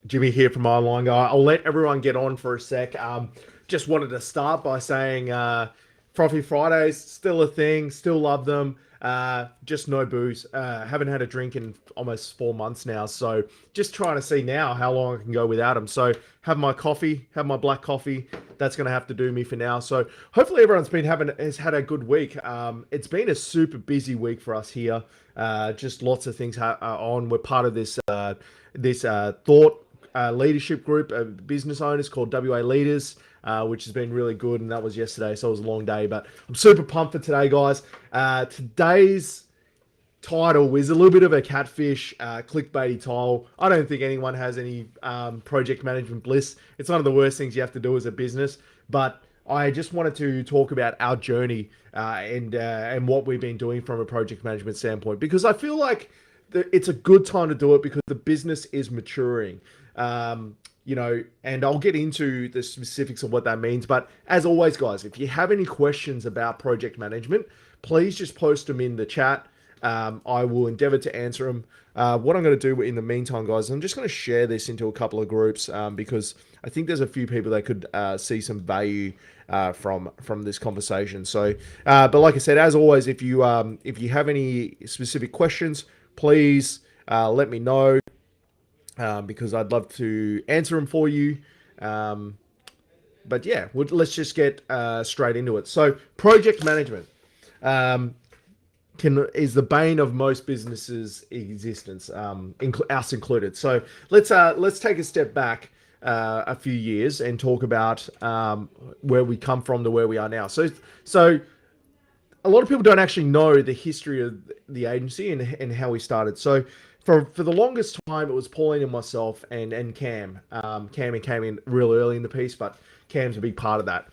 Jimmy here from Online Guy. I'll let everyone get on for a sec. Just wanted to start by saying Frothy Fridays, still a thing, still love them. Just no booze. Haven't had a drink in almost 4 months now. So just trying to see now how long I can go without them. So have my coffee, have my black coffee. That's going to have to do me for now. So hopefully everyone's has had a good week. It's been a super busy week for us here. Just lots of things on. We're part of this thought leadership group of business owners called WA Leaders, which has been really good. And that was yesterday, so it was a long day. But I'm super pumped for today, guys. Today's title is a little bit of a catfish, clickbaity title. I don't think anyone has any project management bliss. It's one of the worst things you have to do as a business. But I just wanted to talk about our journey and what we've been doing from a project management standpoint, because I feel like it's a good time to do it because the business is maturing. And I'll get into the specifics of what that means. But as always, guys, if you have any questions about project management, please just post them in the chat. I will endeavor to answer them. What I'm going to do in the meantime, guys, I'm just going to share this into a couple of groups because I think there's a few people that could see some value from this conversation. So, but like I said, as always, if you have any specific questions, please let me know. Because I'd love to answer them for you. But yeah, let's just get straight into it. So project management is the bane of most businesses' existence, us included. So let's take a step back a few years and talk about where we come from to where we are now. So a lot of people don't actually know the history of the agency and how we started. So for the longest time, it was Pauline and myself and Cam. Cam came in real early in the piece, but Cam's a big part of that.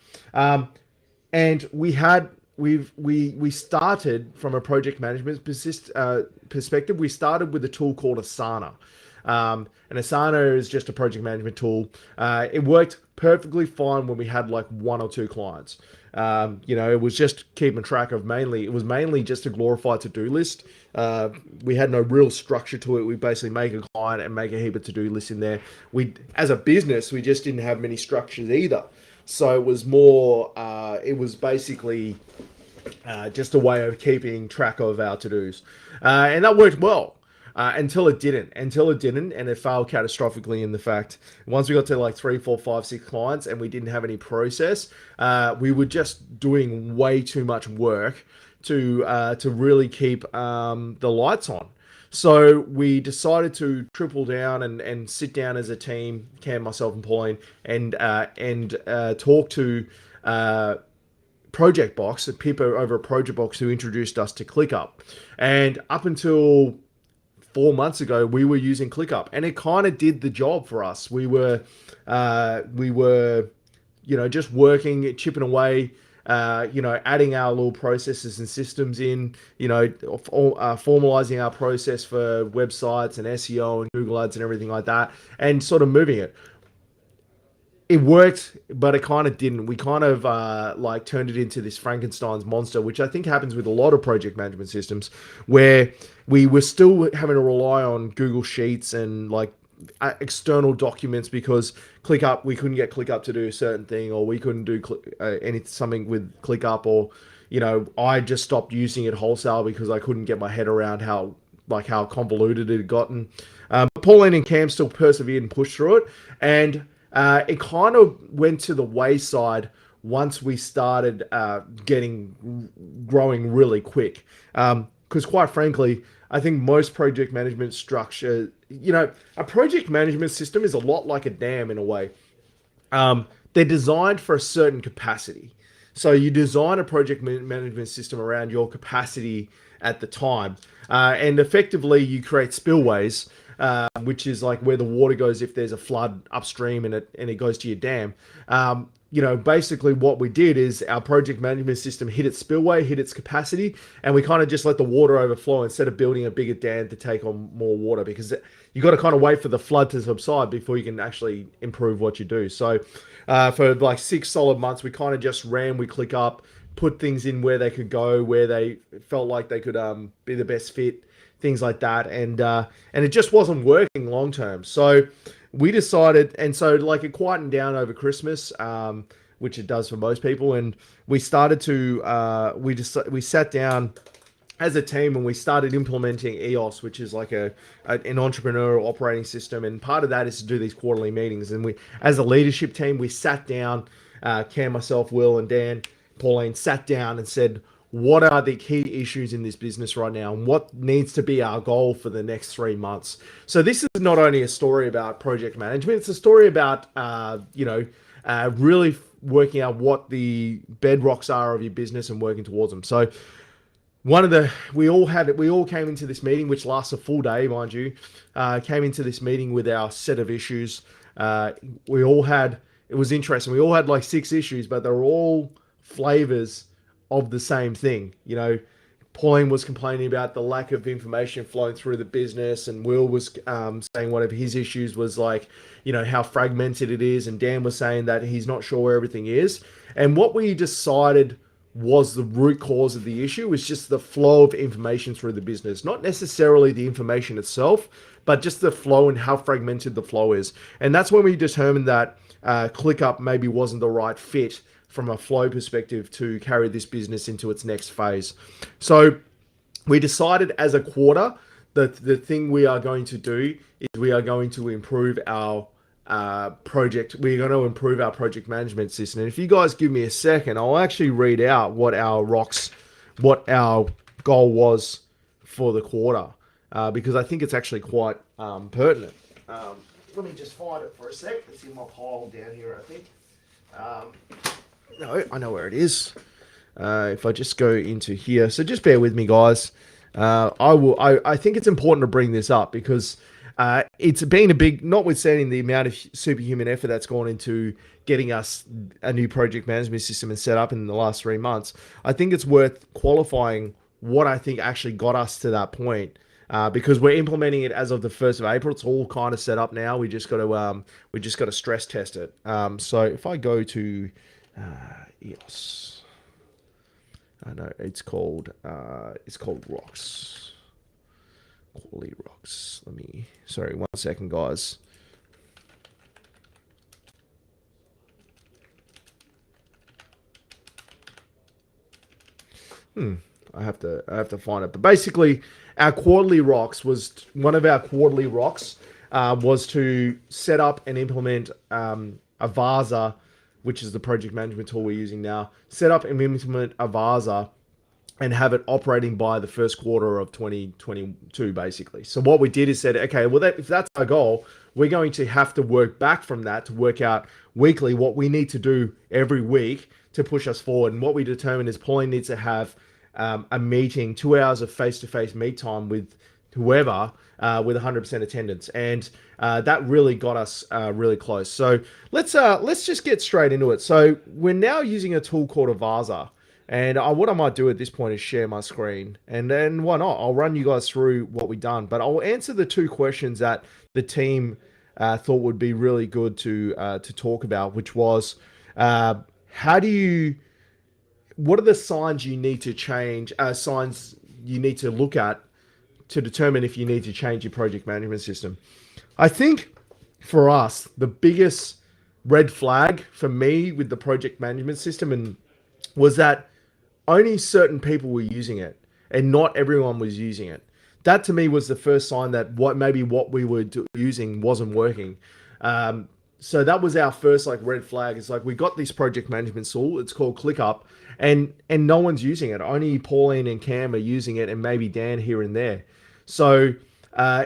And we started from a project management perspective. We started with a tool called Asana. And Asana is just a project management tool. It worked perfectly fine when we had like one or two clients. It was just keeping track of it was mainly just a glorified to-do list. We had no real structure to it. We basically make a client and make a heap of to-do lists in there. As a business, we just didn't have many structures either. So it was it was basically just a way of keeping track of our to-dos. And that worked well. Until it didn't, and it failed catastrophically in the fact once we got to like 3, 4, 5, 6 clients and we didn't have any process, we were just doing way too much work to really keep the lights on. So we decided to triple down and sit down as a team, Cam, myself, and Pauline, and talk to Project Box, Pippa over at Project Box, who introduced us to ClickUp. And up until 4 months ago, we were using ClickUp, and it kind of did the job for us. We were, just working, chipping away, adding our little processes and systems in, formalizing our process for websites and SEO and Google Ads and everything like that, and sort of moving it. It worked, but it kind of didn't. We kind of turned it into this Frankenstein's monster, which I think happens with a lot of project management systems, where we were still having to rely on Google Sheets and external documents because ClickUp, we couldn't get ClickUp to do a certain thing, or we couldn't do something with ClickUp, or I just stopped using it wholesale because I couldn't get my head around how convoluted it had gotten. But Pauline and Cam still persevered and pushed through it, and it kind of went to the wayside once we started growing really quick. Because quite frankly, I think most project management structure, a project management system is a lot like a dam in a way. They're designed for a certain capacity. So you design a project management system around your capacity at the time. And effectively, you create spillways, which is like where the water goes if there's a flood upstream and it goes to your dam. Basically what we did is our project management system hit its spillway, hit its capacity, and we kind of just let the water overflow instead of building a bigger dam to take on more water, because you got to kind of wait for the flood to subside before you can actually improve what you do. So for like 6 solid months, we kind of just ran with ClickUp, put things in where they could go, where they felt like they could be the best fit, things like that, and it just wasn't working long term. So we decided, and so like it quietened down over Christmas, which it does for most people, and we started to we sat down as a team and we started implementing EOS, which is like an entrepreneurial operating system. And part of that is to do these quarterly meetings. And we, as a leadership team, we sat down, Cam, myself, Will, and Dan, Pauline sat down and said, what are the key issues in this business right now, and what needs to be our goal for the next 3 months? So this is not only a story about project management; it's a story about really working out what the bedrocks are of your business and working towards them. So one of the we all came into this meeting, which lasts a full day, mind you. Came into this meeting with our set of issues. We all had It was interesting. We all had like 6 issues, but they were all flavors of the same thing. Pauline was complaining about the lack of information flowing through the business, and Will was saying one of his issues was like, how fragmented it is, and Dan was saying that he's not sure where everything is. And what we decided was the root cause of the issue was just the flow of information through the business, not necessarily the information itself, but just the flow and how fragmented the flow is. And that's when we determined that ClickUp maybe wasn't the right fit from a flow perspective to carry this business into its next phase. So we decided as a quarter that the thing we are going to do is we are going to improve our we're going to improve our project management system. And if you guys give me a second, I'll actually read out what our goal was for the quarter, because I think it's actually quite pertinent. Let me just find it for a sec. It's in my pile down here, I think. No, I know where it is. If I just go into here, so just bear with me, guys. I think it's important to bring this up because it's been a big, notwithstanding the amount of superhuman effort that's gone into getting us a new project management system and set up in the last 3 months. I think it's worth qualifying what I think actually got us to that point. Because we're implementing it as of the 1st of April. It's all kind of set up now. We just got to stress test it. So if I go to EOS, I know it's called Rocks. Quality Rocks. Sorry, 1 second, guys. I have to find it. But basically, our quarterly rocks was one of our quarterly rocks was to set up and implement Avasa, which is the project management tool we're using now. Set up and implement Avasa and have it operating by the first quarter of 2022, basically. So what we did is said, okay, well, if that's our goal, we're going to have to work back from that to work out weekly what we need to do every week to push us forward. And what we determined is Pauline needs to have a meeting, 2 hours of face-to-face meet time with whoever, with 100% attendance, and that really got us really close. So let's just get straight into it. So we're now using a tool called Avasa, and what I might do at this point is share my screen, and then why not? I'll run you guys through what we've done, but I'll answer the 2 questions that the team thought would be really good to talk about, which was what are the signs you need to change, signs you need to look at to determine if you need to change your project management system. I think for us, the biggest red flag for me with the project management system was that only certain people were using it and not everyone was using it. That to me was the first sign that what we were using wasn't working. So that was our first red flag. It's like we got this project management tool. It's called ClickUp, and no one's using it. Only Pauline and Cam are using it, and maybe Dan here and there. So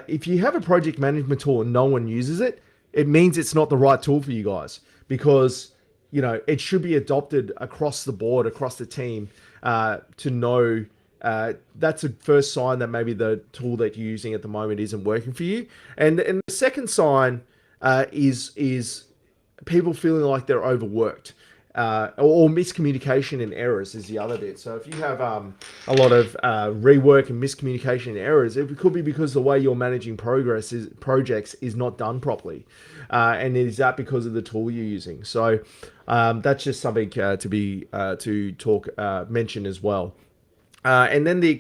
if you have a project management tool and no one uses it, it means it's not the right tool for you guys, because it should be adopted across the board, across the team, to know. That's a first sign that maybe the tool that you're using at the moment isn't working for you. And the second sign is people feeling like they're overworked, or miscommunication and errors is the other bit. So if you have a lot of rework and miscommunication and errors, it could be because the way you're managing projects is not done properly, and is that because of the tool you're using? So that's just something to mention as well. And then the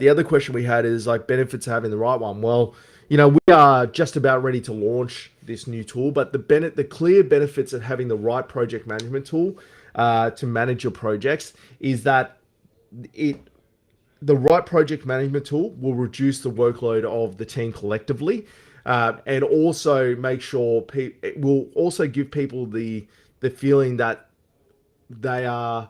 other question we had is benefits of having the right one. Well, we are just about ready to launch this new tool, but the clear benefits of having the right project management tool to manage your projects is that it the right project management tool will reduce the workload of the team collectively, and also make sure it will also give people the feeling that they are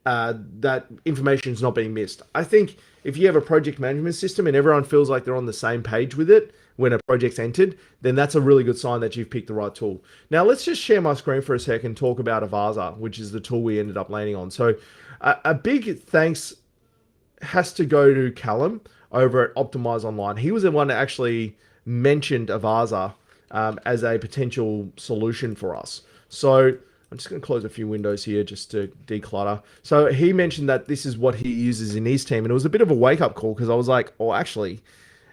that information is not being missed. I think if you have a project management system and everyone feels like they're on the same page with it when a project's entered, then that's a really good sign that you've picked the right tool. Now, let's just share my screen for a second and talk about Avasa, which is the tool we ended up landing on. So, a big thanks has to go to Callum over at Optimize Online. He was the one that actually mentioned Avasa as a potential solution for us. So I'm just going to close a few windows here just to declutter. So he mentioned that this is what he uses in his team, and it was a bit of a wake up call because I was like, oh, actually,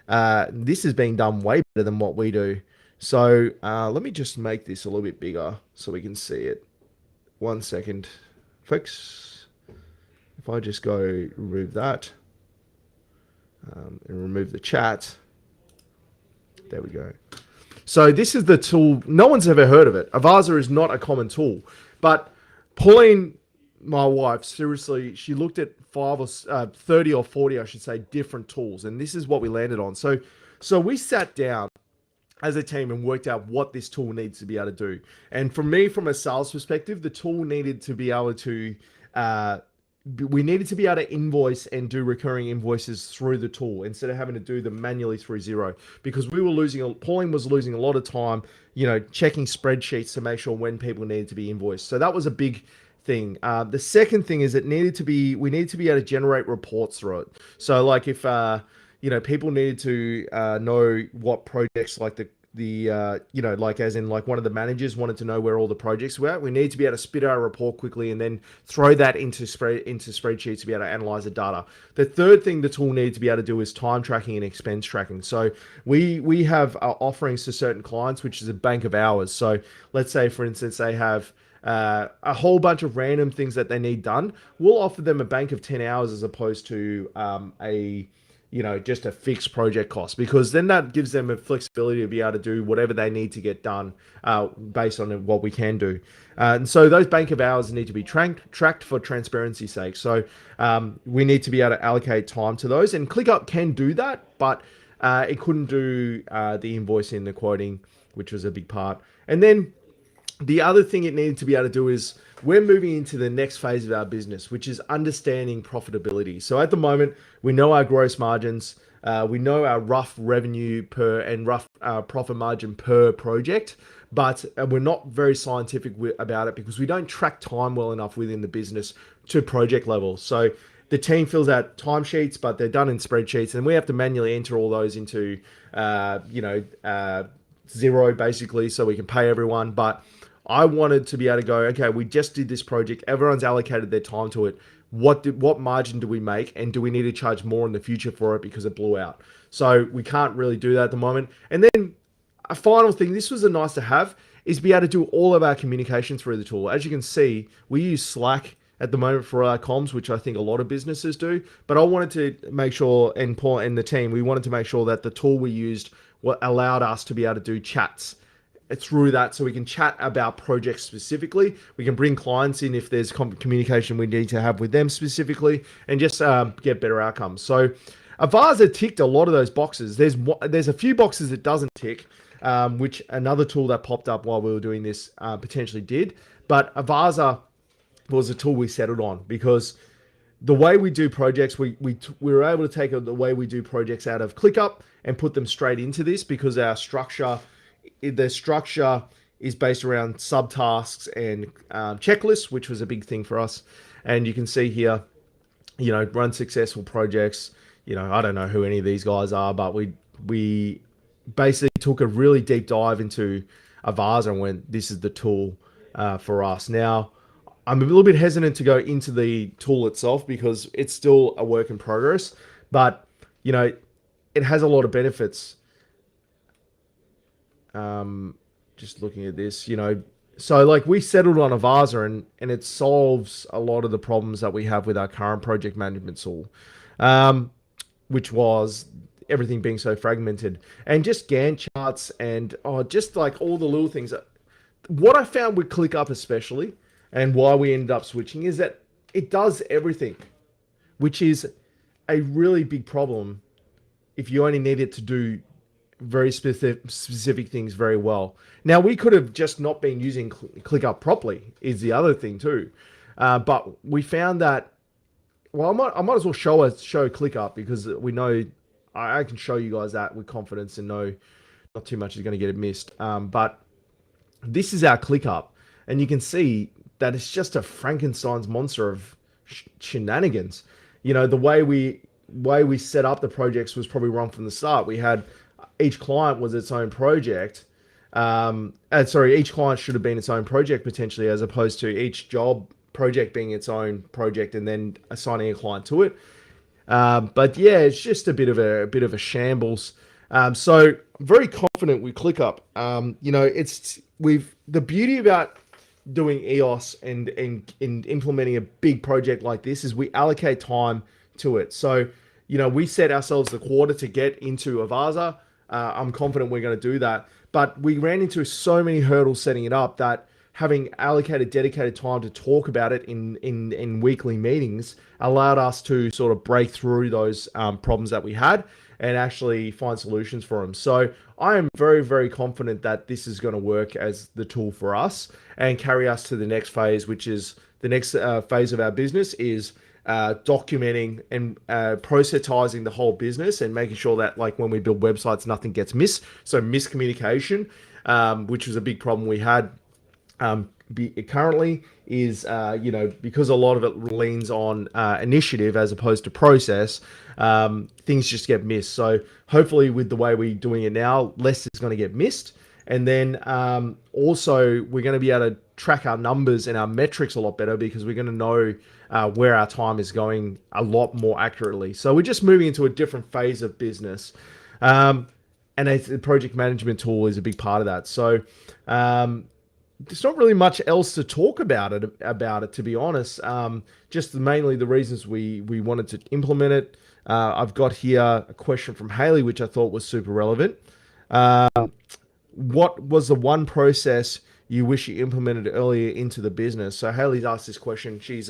this is being done way better than what we do. So let me just make this a little bit bigger so we can see it. 1 second, folks. If I just go remove that and remove the chat, there we go. So this is the tool. No one's ever heard of it. Avasa is not a common tool, but Pauline, my wife, seriously, she looked at 30 or 40, I should say, different tools, and this is what we landed on. So we sat down as a team and worked out what this tool needs to be able to do. And for me, from a sales perspective, the tool needed to be able to we needed to be able to invoice and do recurring invoices through the tool instead of having to do them manually through Xero, because Pauline was losing a lot of time, checking spreadsheets to make sure when people needed to be invoiced. So that was a big thing. The second thing is we needed to be able to generate reports through it. So like if, people needed to know what projects, like like as in like one of the managers wanted to know where all the projects were at. We need to be able to spit out a report quickly and then throw that into spreadsheets to be able to analyze the data. The third thing the tool needs to be able to do is time tracking and expense tracking. So we have offerings to certain clients, which is a bank of hours. So let's say, for instance, they have a whole bunch of random things that they need done. We'll offer them a bank of 10 hours as opposed to just a fixed project cost, because then that gives them a flexibility to be able to do whatever they need to get done based on what we can do. And so those bank of hours need to be tracked for transparency's sake. So we need to be able to allocate time to those, and ClickUp can do that, but it couldn't do the invoicing, the quoting, which was a big part. And then the other thing it needed to be able to do is we're moving into the next phase of our business, which is understanding profitability. So at the moment, we know our gross margins, we know our rough revenue per and rough profit margin per project, but we're not very scientific about it because we don't track time well enough within the business to project level. So the team fills out timesheets, but they're done in spreadsheets, and we have to manually enter all those into, Xero basically, so we can pay everyone. But I wanted to be able to go, okay, we just did this project. Everyone's allocated their time to it. What margin do we make, and do we need to charge more in the future for it because it blew out? So we can't really do that at the moment. And then a final thing, this was a nice to have, is be able to do all of our communication through the tool. As you can see, we use Slack at the moment for our comms, which I think a lot of businesses do. But I wanted to make sure, and Paul and the team, we wanted to make sure that the tool we used allowed us to be able to do chats through that, so we can chat about projects specifically. We can bring clients in if there's communication we need to have with them specifically, and just get better outcomes. So Avasa ticked a lot of those boxes. There's a few boxes it doesn't tick, which another tool that popped up while we were doing this potentially did. But Avasa was a tool we settled on because the way we do projects, we were able to take the way we do projects out of ClickUp and put them straight into this, because the structure is based around subtasks and checklists, which was a big thing for us. And you can see here, run successful projects. I don't know who any of these guys are, but we basically took a really deep dive into Avasa and went, this is the tool for us. Now, I'm a little bit hesitant to go into the tool itself because it's still a work in progress, but it has a lot of benefits. Just looking at this, so like we settled on Avasa, and it solves a lot of the problems that we have with our current project management tool, which was everything being so fragmented, and just Gantt charts and just like all the little things. What I found with ClickUp especially, and why we ended up switching, is that it does everything, which is a really big problem if you only need it to do very specific things very well. Now we could have just not been using ClickUp properly, is the other thing too. But we found that, well, I might as well show ClickUp, because we know I can show you guys that with confidence and know not too much is going to get missed. But this is our ClickUp, and you can see that it's just a Frankenstein's monster of shenanigans. You know, the way we set up the projects was probably wrong from the start. We had each client was its own project. Each client should have been its own project potentially, as opposed to each job project being its own project and then assigning a client to it. But yeah, it's just a bit of a shambles. So very confident with ClickUp. It's we've the beauty about doing EOS and implementing a big project like this is we allocate time to it. So we set ourselves the quarter to get into Avasa. I'm confident we're going to do that. But we ran into so many hurdles setting it up that having allocated dedicated time to talk about it in weekly meetings allowed us to sort of break through those problems that we had and actually find solutions for them. So I am very, very confident that this is going to work as the tool for us and carry us to the next phase, which is the next phase of our business is documenting and processizing the whole business and making sure that, like, when we build websites, nothing gets missed. So miscommunication, which was a big problem we had currently, is because a lot of it leans on initiative as opposed to process. Things just get missed. So hopefully with the way we're doing it now, less is going to get missed. And then also we're going to be able to track our numbers and our metrics a lot better, because we're going to know where our time is going a lot more accurately. So we're just moving into a different phase of business. And the project management tool is a big part of that. So there's not really much else to talk about it, to be honest. Just mainly the reasons we wanted to implement it. I've got here a question from Haley, which I thought was super relevant. What was the one process you wish you implemented earlier into the business? So Haley's asked this question. She's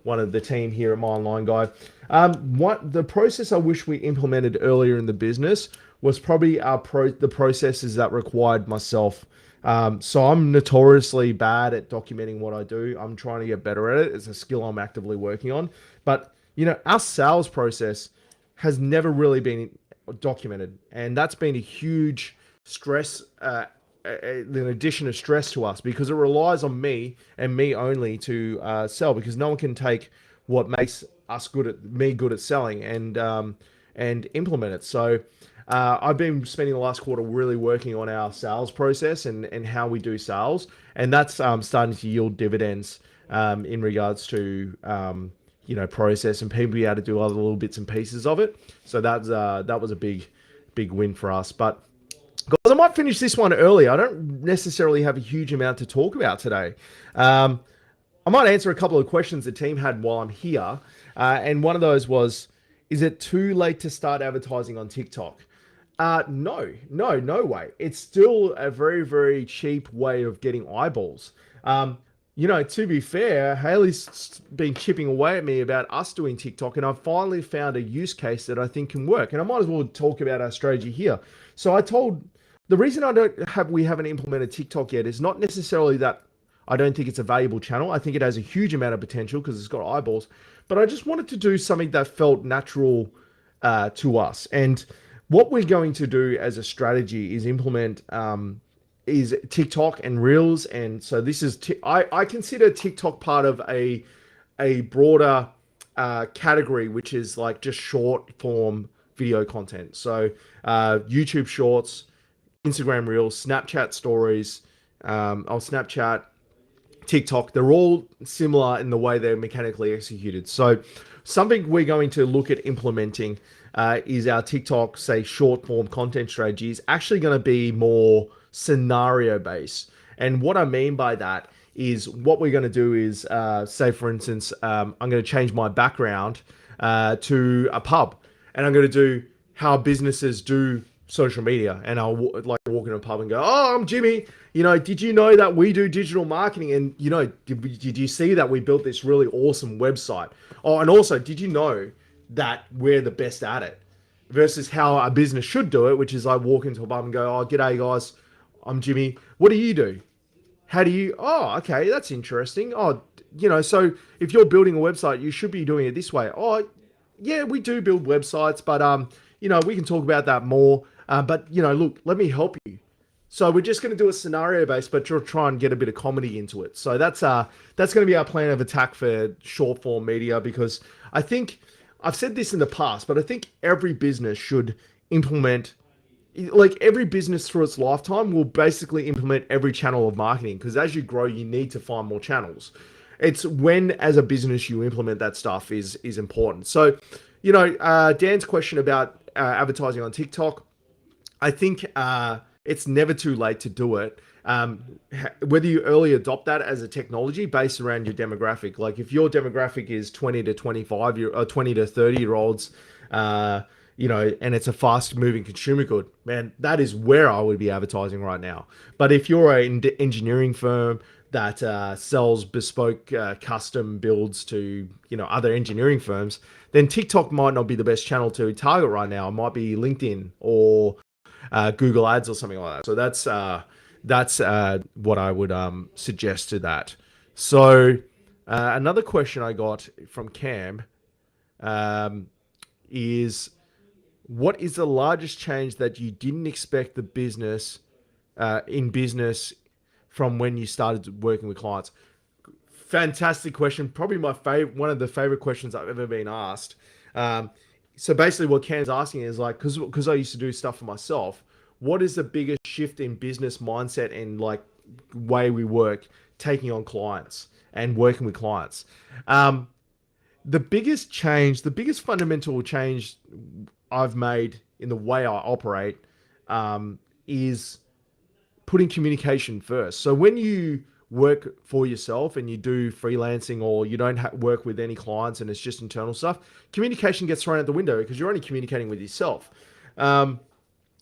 one of the team here at My Online Guy. What the process I wish we implemented earlier in the business was probably the processes that required myself. So I'm notoriously bad at documenting what I do. I'm trying to get better at it. It's a skill I'm actively working on. But our sales process has never really been documented, and that's been a huge stress, an addition of stress to us, because it relies on me and me only to sell, because no one can take what makes us good at selling and implement it. So I've been spending the last quarter really working on our sales process and how we do sales, and that's starting to yield dividends in regards to process and people be able to do other little bits and pieces of it. So that was a big win for us. But guys, I might finish this one early. I don't necessarily have a huge amount to talk about today. I might answer a couple of questions the team had while I'm here. And one of those was, is it too late to start advertising on TikTok? No way. It's still a very, very cheap way of getting eyeballs. To be fair, Haley's been chipping away at me about us doing TikTok, and I've finally found a use case that I think can work. And I might as well talk about our strategy here. So the reason we haven't implemented TikTok yet is not necessarily that I don't think it's a valuable channel. I think it has a huge amount of potential because it's got eyeballs, but I just wanted to do something that felt natural to us. And what we're going to do as a strategy is implement is TikTok and Reels. And so this is I consider TikTok part of a broader category, which is like just short form video content. So YouTube Shorts, Instagram Reels, Snapchat Stories, Snapchat, TikTok, they're all similar in the way they're mechanically executed. So something we're going to look at implementing is our TikTok, say, short form content strategy is actually going to be more scenario based. And what I mean by that is what we're going to do is, say, for instance, I'm going to change my background to a pub, and I'm going to do how businesses do social media, and I'll like walk in a pub and go, "Oh, I'm Jimmy. You know, did you know that we do digital marketing? And you know, did you see that we built this really awesome website? Oh, and also, did you know that we're the best at it?" Versus how a business should do it, which is I walk into a pub and go, "Oh, g'day guys, I'm Jimmy. What do you do? How do you? Oh, okay, that's interesting. Oh, you know, so if you're building a website, you should be doing it this way. Oh, yeah, we do build websites, but you know, we can talk about that more. But you know, look, let me help you. So we're just going to do a scenario based, but try and get a bit of comedy into it. So that's going to be our plan of attack for short form media, because I think I've said this in the past, but I think every business should implement, like every business through its lifetime will basically implement every channel of marketing, because as you grow you need to find more channels. It's when as a business you implement that stuff is important. So you know, Dan's question about advertising on TikTok, I think it's never too late to do it. Whether you early adopt that as a technology based around your demographic, like if your demographic is 20 to 25 year or 20 to 30 year olds, uh, you know, and it's a fast moving consumer good, man, that is where I would be advertising right now. But if you're an engineering firm that sells bespoke custom builds to, you know, other engineering firms, then TikTok might not be the best channel to target right now. It might be LinkedIn or Google Ads or something like that. So that's what I would suggest to that. So another question I got from Cam um, is, what is the largest change that you didn't expect the business in business from when you started working with clients? Fantastic question. Probably my favorite, one of the favorite questions I've ever been asked. Um, so basically, what Cam's asking is like, because I used to do stuff for myself. What is the biggest shift in business mindset and like way we work, taking on clients and working with clients? Um, the biggest change, the biggest fundamental change I've made in the way I operate is putting communication first. So when you work for yourself and you do freelancing, or you don't work with any clients and it's just internal stuff, communication gets thrown out the window because you're only communicating with yourself. Um,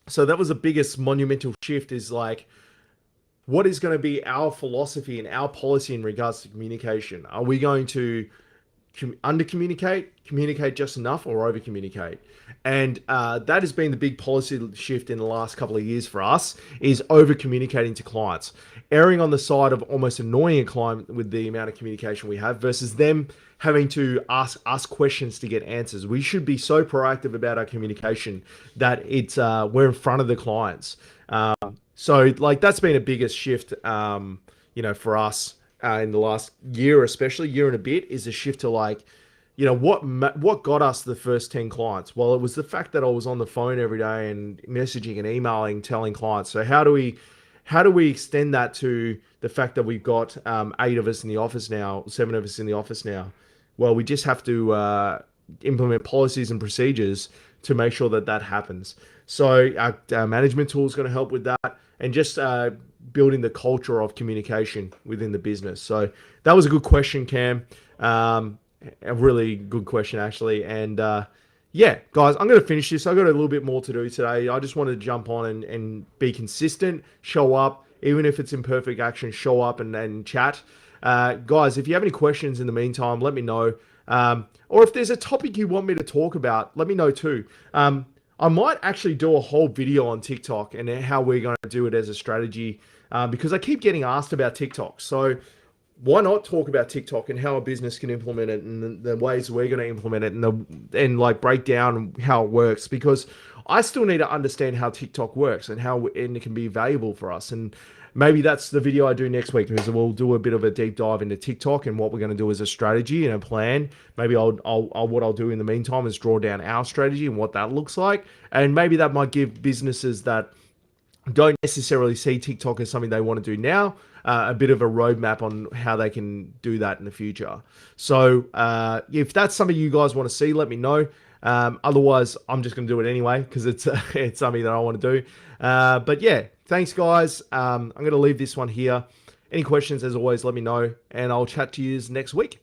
so that was the biggest monumental shift, is like, what is going to be our philosophy and our policy in regards to communication? Are we going to under communicate, communicate just enough, or over communicate? And that has been the big policy shift in the last couple of years for us, is over communicating to clients, erring on the side of almost annoying a client with the amount of communication we have, versus them having to ask us questions to get answers. We should be so proactive about our communication that it's we're in front of the clients. So like that's been a biggest shift, you know, for us in the last year, especially year and a bit, is a shift to like, you know, what got us the first 10 clients? Well, it was the fact that I was on the phone every day and messaging and emailing, telling clients. So how do we extend that to the fact that we've got 8 of us in the office now, 7 of us in the office now? Well, we just have to implement policies and procedures to make sure that that happens. So our management tool is going to help with that, and just building the culture of communication within the business. So that was a good question, Cam. A really good question, actually. And yeah, guys, I'm going to finish this. I've got a little bit more to do today. I just wanted to jump on and be consistent, show up, even if it's imperfect action, show up and chat. Guys, if you have any questions in the meantime, let me know. Or if there's a topic you want me to talk about, let me know too. I might actually do a whole video on TikTok and how we're going to do it as a strategy, because I keep getting asked about TikTok. So why not talk about TikTok and how a business can implement it, and the ways we're going to implement it, and like break down how it works, because I still need to understand how TikTok works and how it can be valuable for us. And maybe that's the video I do next week, because we'll do a bit of a deep dive into TikTok and what we're going to do as a strategy and a plan. Maybe what I'll do in the meantime is draw down our strategy and what that looks like. And maybe that might give businesses that don't necessarily see TikTok as something they want to do now, a bit of a roadmap on how they can do that in the future. So if that's something you guys want to see, let me know. Otherwise, I'm just going to do it anyway, because it's it's something that I want to do. But yeah, thanks, guys. I'm going to leave this one here. Any questions, as always, let me know, and I'll chat to you next week.